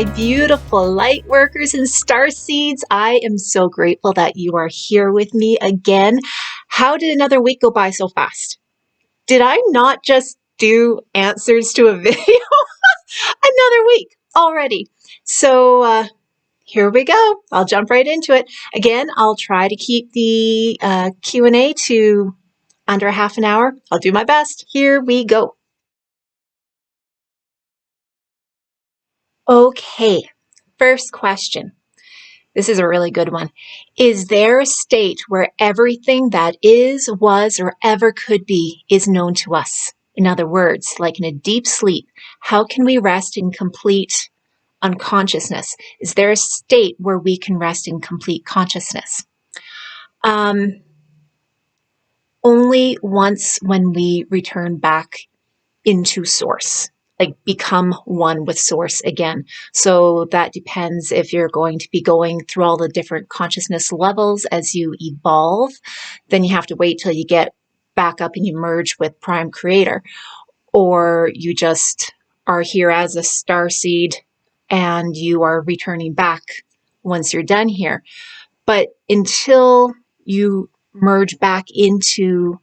my beautiful light workers and star seeds. I am so grateful that you are here with me again. How did another week go by so fast? Did I not just do answers to a video? Another week already. So here we go. I'll jump right into it. Again, I'll try to keep the Q&A to under half an hour. I'll do my best. Here we go. Okay, first question. This is a really good one. Is there a state where everything that is, was, or ever could be is known to us? In other words, like in a deep sleep, how can we rest in complete unconsciousness? Is there a state where we can rest in complete consciousness? Only once when we return back into source, like become one with source again. So that depends if you're going to be going through all the different consciousness levels as you evolve, then you have to wait till you get back up and you merge with Prime Creator, or you just are here as a starseed and you are returning back once you're done here. But until you merge back into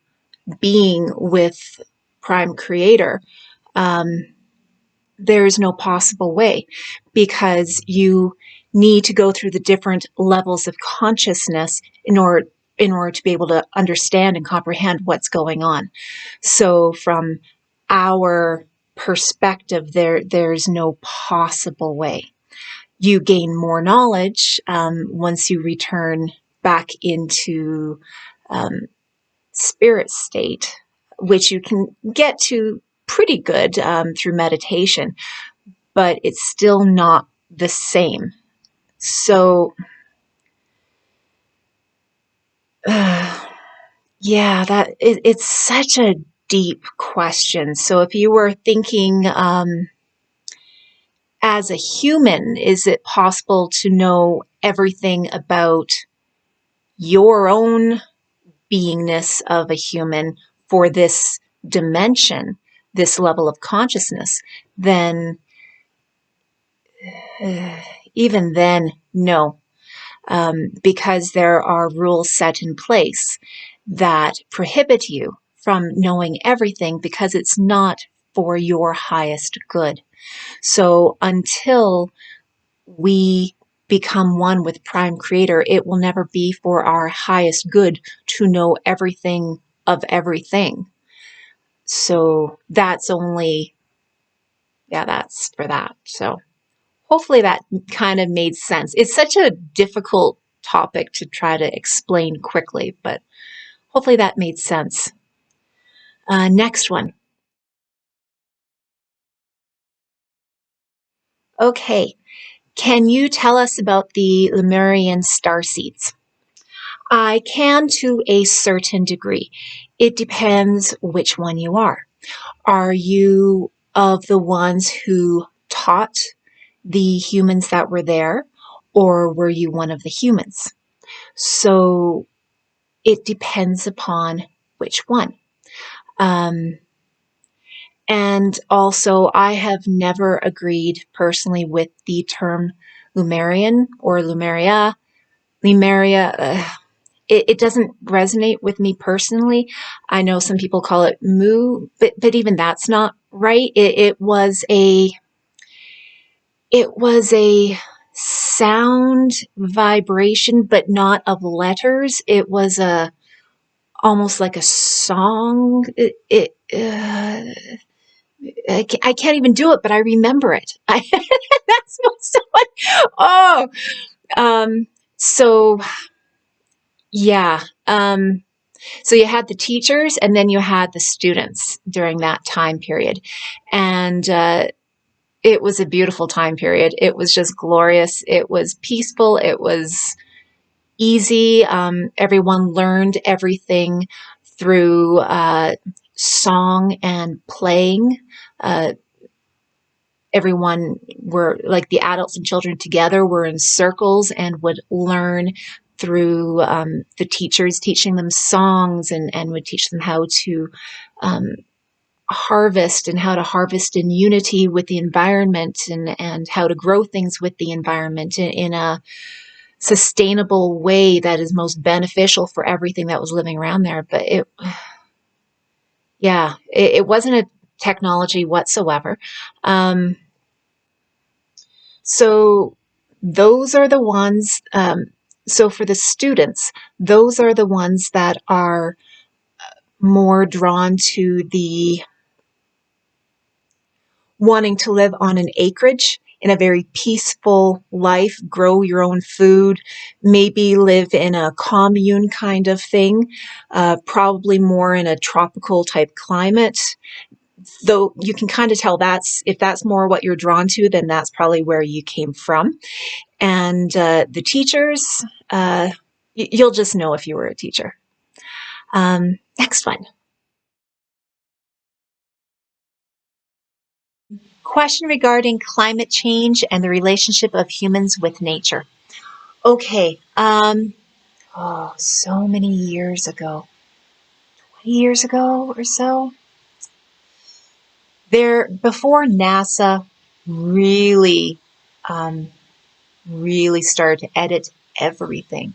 being with Prime Creator, there's no possible way, because you need to go through the different levels of consciousness in order to be able to understand and comprehend what's going on. So from our perspective, there's no possible way. You gain more knowledge once you return back into spirit state, which you can get to pretty good through meditation, but it's still not the same. So, yeah, it's such a deep question. So if you were thinking as a human, is it possible to know everything about your own beingness of a human for this dimension, this level of consciousness? Then even then, no, because there are rules set in place that prohibit you from knowing everything, because it's not for your highest good. So until we become one with Prime Creator, it will never be for our highest good to know everything of everything. So that's only, yeah, that's for that. So hopefully that kind of made sense. It's such a difficult topic to try to explain quickly, but hopefully that made sense. Next one. Okay, can you tell us about the Lemurian starseeds? I can, to a certain degree. It depends which one you are. Are you of the ones who taught the humans that were there, or were you one of the humans? So it depends upon which one. And also, I have never agreed personally with the term Lemurian or Lemuria. It doesn't resonate with me personally. I know some people call it Mu, but even that's not right. It was a sound vibration, but not of letters. It was almost like a song. I can't even do it, but I remember it. That's what someone. Oh, so yeah. So you had the teachers, and then you had the students during that time period, and it was a beautiful time period. It was just glorious. It was peaceful. It was easy. Everyone learned everything through song and playing. Everyone were, like, the adults and children together were in circles and would learn through the teachers teaching them songs, and would teach them how to harvest and how to harvest in unity with the environment, and how to grow things with the environment in a sustainable way that is most beneficial for everything that was living around there. But it wasn't a technology whatsoever. So those are the ones, so for the students, those are the ones that are more drawn to the wanting to live on an acreage in a very peaceful life, grow your own food, maybe live in a commune kind of thing, probably more in a tropical type climate. Though you can kind of tell if that's more what you're drawn to, then that's probably where you came from. And the teachers, you'll just know if you were a teacher. Next one. Question regarding climate change and the relationship of humans with nature. Okay. So many years ago, 20 years ago or so, before NASA really, really started to edit everything,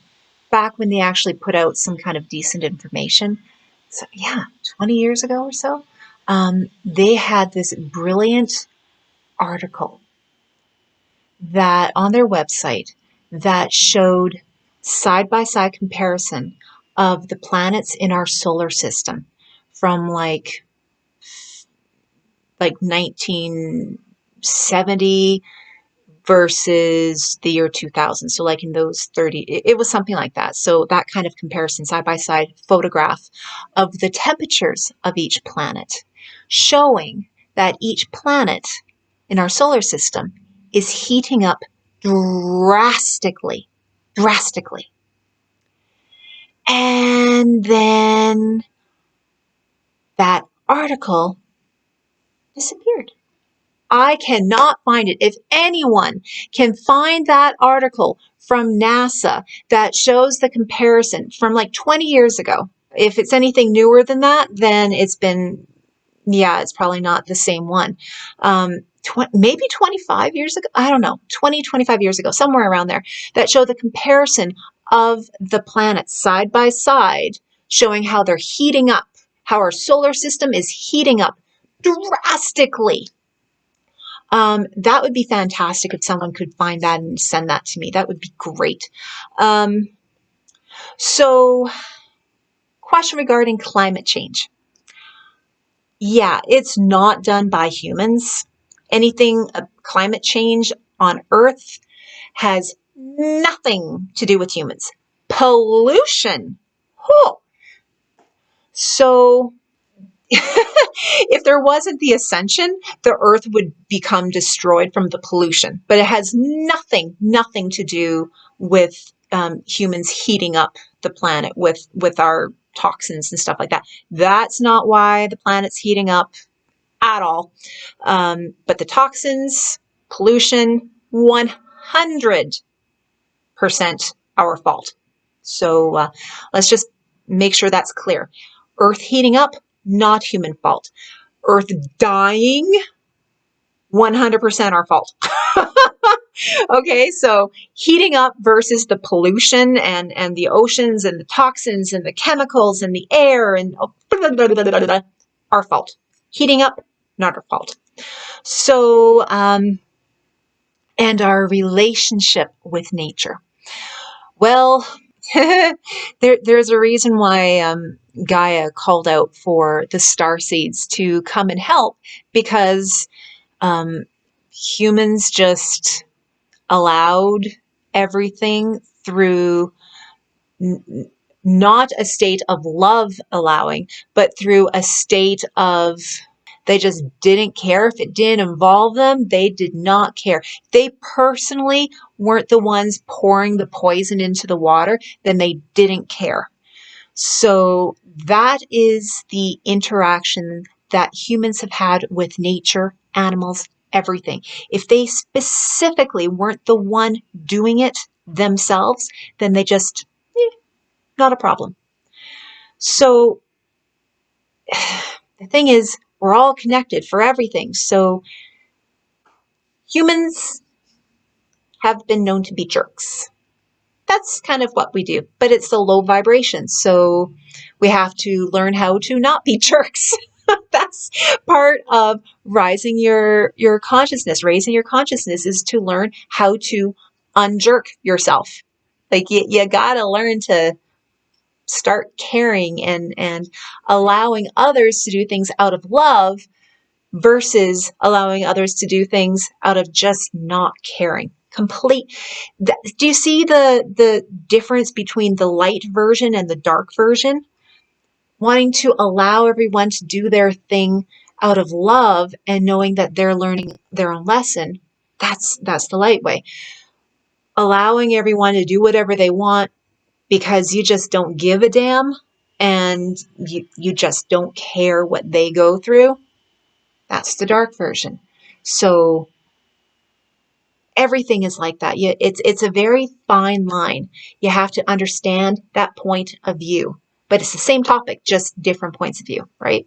back when they actually put out some kind of decent information. So yeah, 20 years ago or so, they had this brilliant article that on their website that showed side-by-side comparison of the planets in our solar system from like 1970 versus the year 2000. So like in those 30, it was something like that. So that kind of comparison, side-by-side photograph of the temperatures of each planet, showing that each planet in our solar system is heating up drastically. And then that article disappeared. I cannot find it. If anyone can find that article from NASA that shows the comparison from like 20 years ago, if it's anything newer than that, then it's probably not the same one. Maybe 25 years ago, I don't know, 25 years ago, somewhere around there, that show the comparison of the planets side by side, showing how they're heating up, how our solar system is heating up drastically. That would be fantastic if someone could find that and send that to me. That would be great. So, question regarding climate change. Yeah, it's not done by humans. Anything climate change on Earth has nothing to do with humans. Pollution. Oh. So if there wasn't the ascension, the Earth would become destroyed from the pollution. But it has nothing to do with humans heating up the planet with our toxins and stuff like that. That's not why the planet's heating up at all. But the toxins, pollution, 100% our fault. So let's just make sure that's clear. Earth heating up, not human fault. Earth dying, 100% our fault. Okay, so heating up versus the pollution and the oceans and the toxins and the chemicals and the air and our fault. Heating up, not our fault. So, and our relationship with nature. Well, there's a reason why Gaia called out for the starseeds to come and help, because humans just allowed everything through not a state of love allowing, but through a state of they just didn't care. If it didn't involve them, they did not care. They personally weren't the ones pouring the poison into the water, then they didn't care. So that is the interaction that humans have had with nature, animals, everything. If they specifically weren't the one doing it themselves, then they just, not a problem. So the thing is, We're all connected for everything. So humans have been known to be jerks. That's kind of what we do, but it's the low vibration. So we have to learn how to not be jerks. That's part of raising your consciousness. Raising your consciousness is to learn how to unjerk yourself. Like you gotta learn to start caring and allowing others to do things out of love versus allowing others to do things out of just not caring. Do you see the difference between the light version and the dark version? Wanting to allow everyone to do their thing out of love and knowing that they're learning their own lesson. That's the light way. Allowing everyone to do whatever they want because you just don't give a damn and you just don't care what they go through. That's the dark version. So everything is like that. It's a very fine line. You have to understand that point of view. But it's the same topic, just different points of view, right?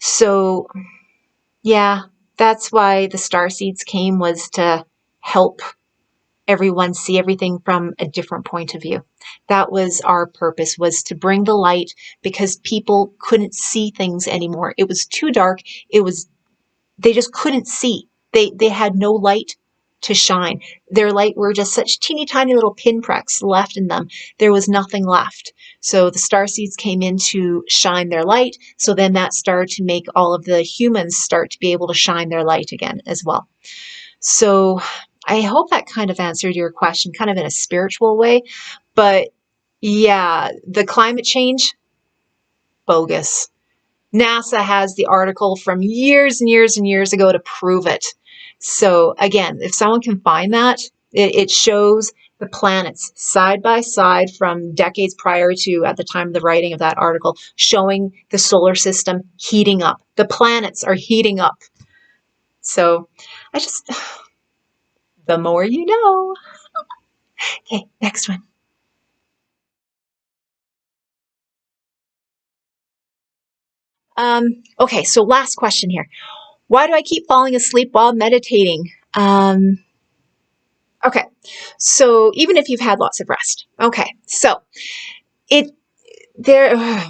So, yeah, that's why the Starseeds came, was to help everyone see everything from a different point of view. That was our purpose, was to bring the light because people couldn't see things anymore. It was too dark. They just couldn't see. They had no light to shine. Their light were just such teeny tiny little pinpricks left in them. There was nothing left. So the starseeds came in to shine their light. So then that started to make all of the humans start to be able to shine their light again as well. So I hope that kind of answered your question, kind of in a spiritual way. But yeah, the climate change, bogus. NASA has the article from years and years and years ago to prove it. So again, if someone can find that, it shows the planets side by side from decades prior to at the time of the writing of that article, showing the solar system heating up. The planets are heating up. So the more you know. Okay, next one. Okay, so last question here. Why do I keep falling asleep while meditating? Okay, so even if you've had lots of rest. Okay, so it there.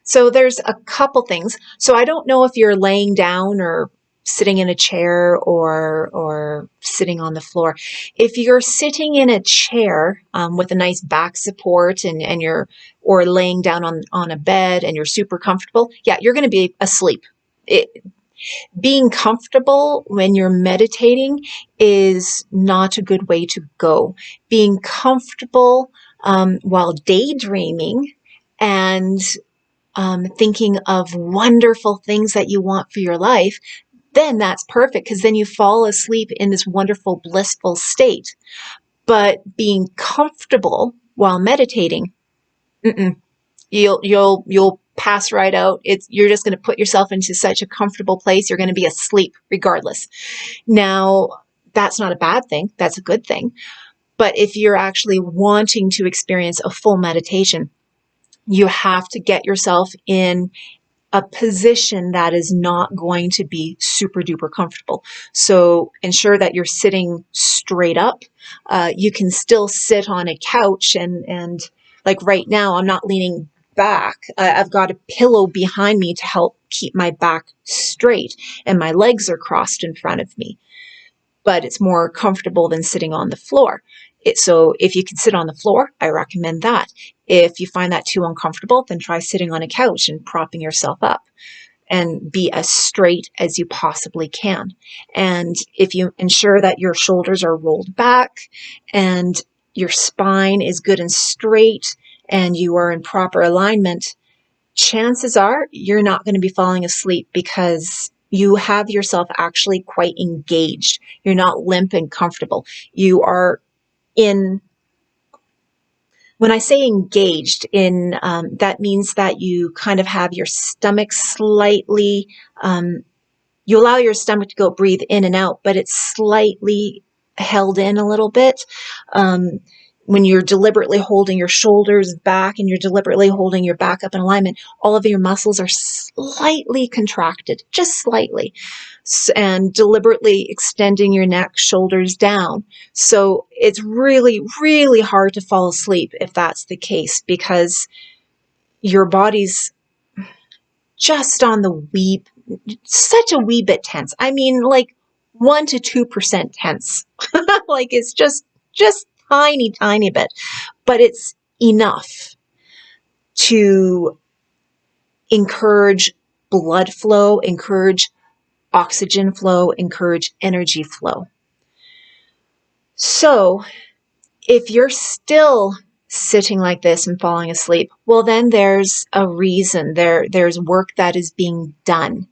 So there's a couple things. So I don't know if you're laying down or sitting in a chair or sitting on the floor. If you're sitting in a chair with a nice back support and you're or laying down on a bed and you're super comfortable, yeah, you're going to be asleep. Being comfortable when you're meditating is not a good way to go. Being comfortable while daydreaming and thinking of wonderful things that you want for your life, then that's perfect because then you fall asleep in this wonderful, blissful state. But being comfortable while meditating, you'll pass right out. You're just going to put yourself into such a comfortable place. You're going to be asleep regardless. Now, that's not a bad thing. That's a good thing. But if you're actually wanting to experience a full meditation, you have to get yourself in a position that is not going to be super duper comfortable. So ensure that you're sitting straight up. You can still sit on a couch and like right now, I'm not leaning back. I've got a pillow behind me to help keep my back straight and my legs are crossed in front of me. But it's more comfortable than sitting on the floor. So if you can sit on the floor, I recommend that. If you find that too uncomfortable, then try sitting on a couch and propping yourself up and be as straight as you possibly can. And if you ensure that your shoulders are rolled back and your spine is good and straight and you are in proper alignment, chances are you're not going to be falling asleep because you have yourself actually quite engaged. You're not limp and comfortable. You are in, when I say engaged, that means that you kind of have your stomach slightly, you allow your stomach to breathe in and out, but it's slightly held in a little bit. when you're deliberately holding your shoulders back and you're deliberately holding your back up in alignment, all of your muscles are slightly contracted, just slightly, and deliberately extending your neck, shoulders down. So it's really, really hard to fall asleep if that's the case, because your body's just on the wee, such a wee bit tense. I mean, like 1 to 2% tense. Like it's just tiny bit, but it's enough to encourage blood flow, encourage oxygen flow, encourage energy flow. So if you're still sitting like this and falling asleep, well, then there's a reason. There's work that is being done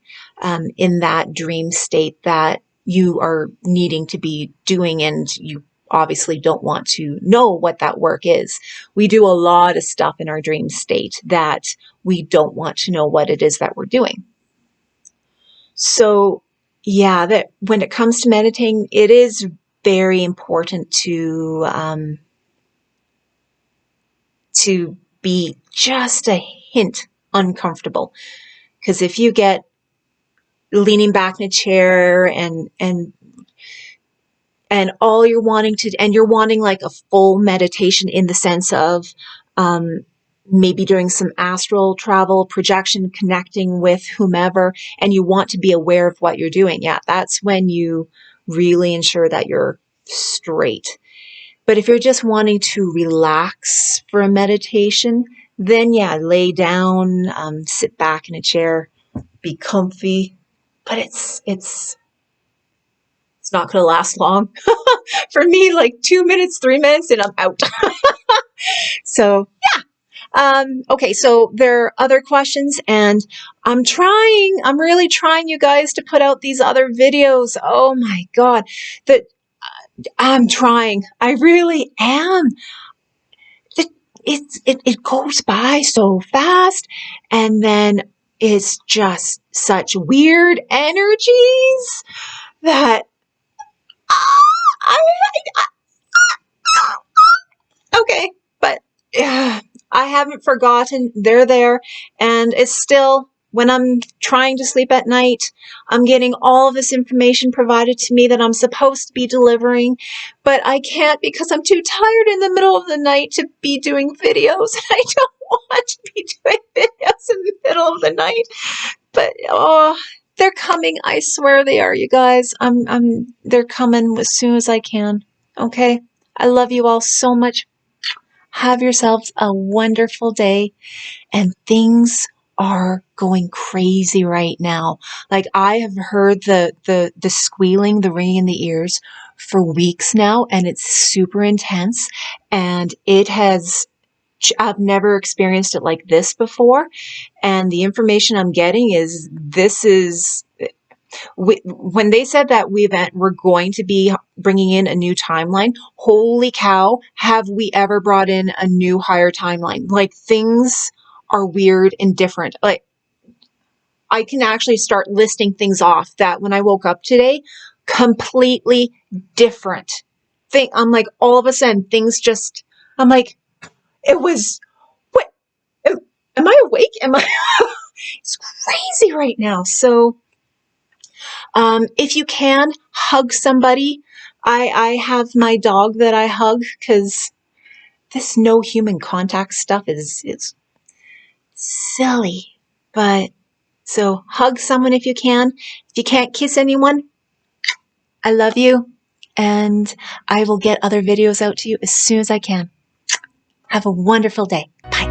in that dream state that you are needing to be doing, and you obviously don't want to know what that work is. We do a lot of stuff in our dream state that we don't want to know what it is that we're doing. So yeah, that when it comes to meditating, it is very important to be just a hint uncomfortable. Because if you get leaning back in a chair and all you're wanting to, and you're wanting like a full meditation in the sense of maybe doing some astral travel, projection, connecting with whomever, and you want to be aware of what you're doing, yeah, that's when you really ensure that you're straight. But if you're just wanting to relax for a meditation, then yeah, lay down, sit back in a chair, be comfy. But it's not going to last long. For me, like 2 minutes, 3 minutes, and I'm out. So yeah. Okay, so there are other questions, and I'm really trying, you guys, to put out these other videos. Oh my God, that I'm trying. I really am. It goes by so fast, and then it's just such weird energies that okay, but I haven't forgotten. They're there, and it's still, when I'm trying to sleep at night, I'm getting all of this information provided to me that I'm supposed to be delivering, but I can't because I'm too tired in the middle of the night to be doing videos, and I don't want to be doing videos in the middle of the night. But oh, they're coming. I swear they are, you guys. They're coming as soon as I can. Okay? I love you all so much. Have yourselves a wonderful day, and things are going crazy right now. Like, I have heard the squealing, the ringing in the ears for weeks now, and it's super intense, and I've never experienced it like this before. And the information I'm getting is when they said that we're going to be bringing in a new timeline, holy cow, have we ever brought in a new higher timeline? Like, things are weird and different. Like, I can actually start listing things off that when I woke up today, completely different thing. I'm like, all of a sudden things just, I'm like, it was, what, am I awake? It's crazy right now. So, if you can, hug somebody. I have my dog that I hug, because this no human contact stuff is silly. But so hug someone if you can. If you can't kiss anyone, I love you, and I will get other videos out to you as soon as I can. Have a wonderful day. Bye.